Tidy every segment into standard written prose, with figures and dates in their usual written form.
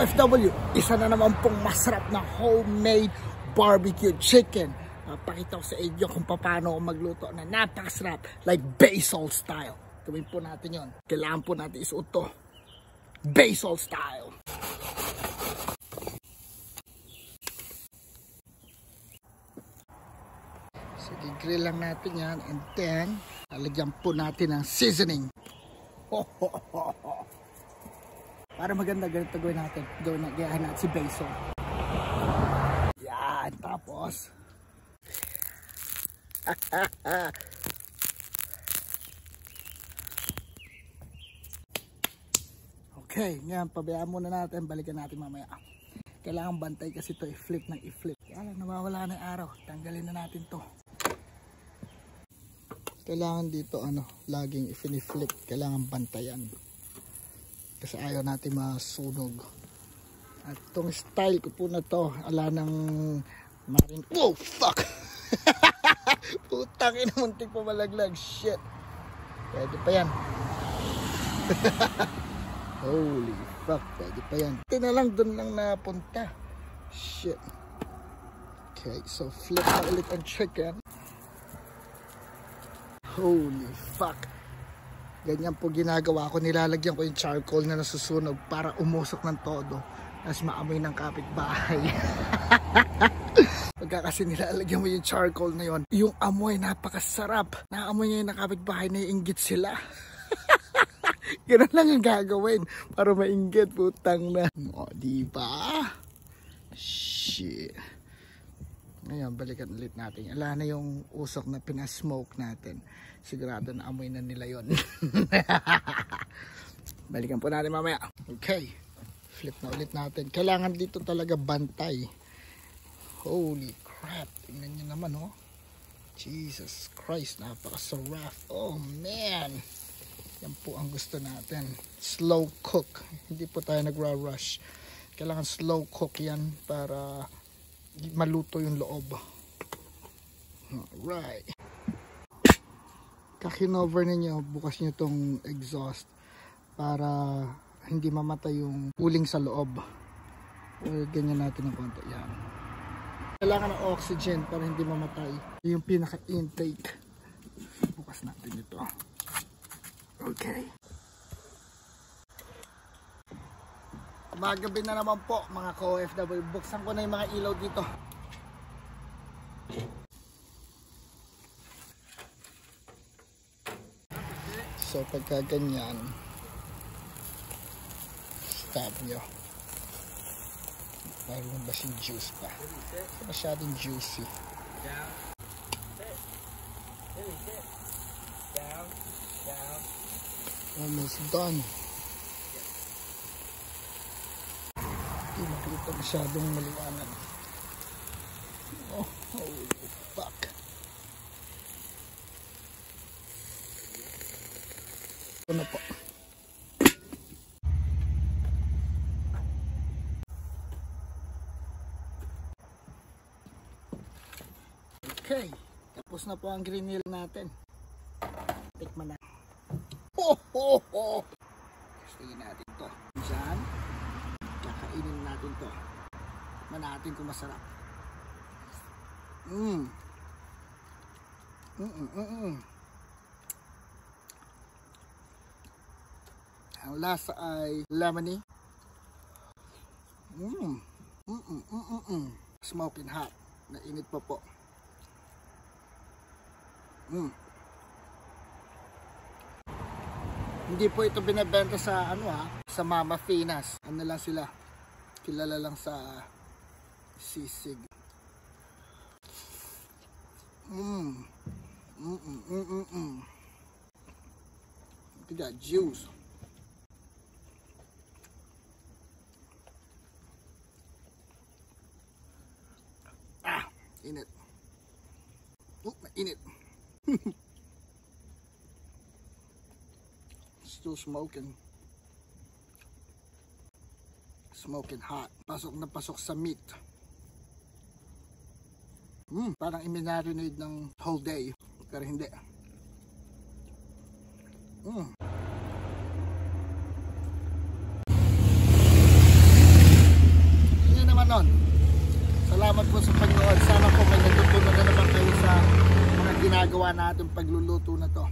OFW, isa na naman pong masarap na homemade barbecue chicken. Pakita ko sa inyo kung paano magluto na napakasarap, like basil style. Gawin po natin yon. Kailangan po natin isuot to basil style. So i-grill lang natin yan, and then lalagyan po natin ng seasoning. Para maganda, ganito gawin natin. Gayahan natin si basil. Yan, tapos okay, ngayon pabayaan muna natin, balikan natin mamaya. Kailangan bantay kasi ito, i-flip ng i-flip. Kaya nawawala na yung araw, tanggalin na natin to. Kailangan dito laging i-flip, kailangan bantayan kasi ayaw natin masunog. At itong style ko po na to, ala ng marin. Oh fuck! Putang ina, muntik pa malaglag. Shit, pwede pa yan. Holy fuck, pwede pa yan. Ito na lang, dun lang napunta. Shit. Okay, so flip na ulit ang chicken. Holy fuck. Ganyan po ginagawa ko. Nilalagyan ko yung charcoal na nasusunog para umusok ng todo. Tapos maamoy ng kapitbahay. Pagka kasi nilalagyan mo yung charcoal na yon, yung amoy napakasarap. Naamoy niya yung kapitbahay, naiinggit sila. Ganun lang ang gagawin para mainggit, putang na. O, diba? Shit. Ngayon, balikan ulit natin. Ala na yung usok na pinasmoke natin. Sigurado na amoy na nila yon. Balikan po natin mamaya. Okay. Flip na ulit natin. Kailangan dito talaga bantay. Holy crap. Tingnan nyo naman, oh. Jesus Christ. Napakasarap. Oh, man. Yan po ang gusto natin. Slow cook. Hindi po tayo nagra-rush. Kailangan slow cook yan para maluto yung loob. Alright. Kakinover ninyo, bukas nyo tong exhaust para hindi mamatay yung uling sa loob. Ganyan natin ng konti. Yan. Kailangan ng oxygen para hindi mamatay. Yung pinaka-intake. Bukas natin ito. Okay. Magabi na naman po mga ka-OFW. Buksan ko na yung mga ilaw dito. So pagka ganyan, stop nyo. Mayroon ba siyang juice pa? Masyadong juicy. Almost done. Hindi makita masyadong maliwanag. Oh, holy fuck. Ito na po. Okay. Tapos na po ang green meal natin. Tikman na. Oh, oh, oh. Tingnan natin to. Diyan. Kakainin natin to. Tikman natin kung masarap. Ang lasa ay lemony. Smoking hot. Nainit pa po. Hindi po ito binebenta sa sa Mama Finas. Ano lang sila? Kilala lang sa sisig. Look at that juice. Init. Init. Still smoking. Smoking hot. Pasok na pasok sa meat. Parang i-marinate ng whole day. Pero hindi. ganon. Salamat po sa pagnood. Sana po may natutunan na naman kayo sa mga ginagawa natin pagluluto na to.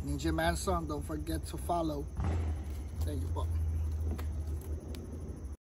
Ninja Manson, don't forget to follow. Thank you po.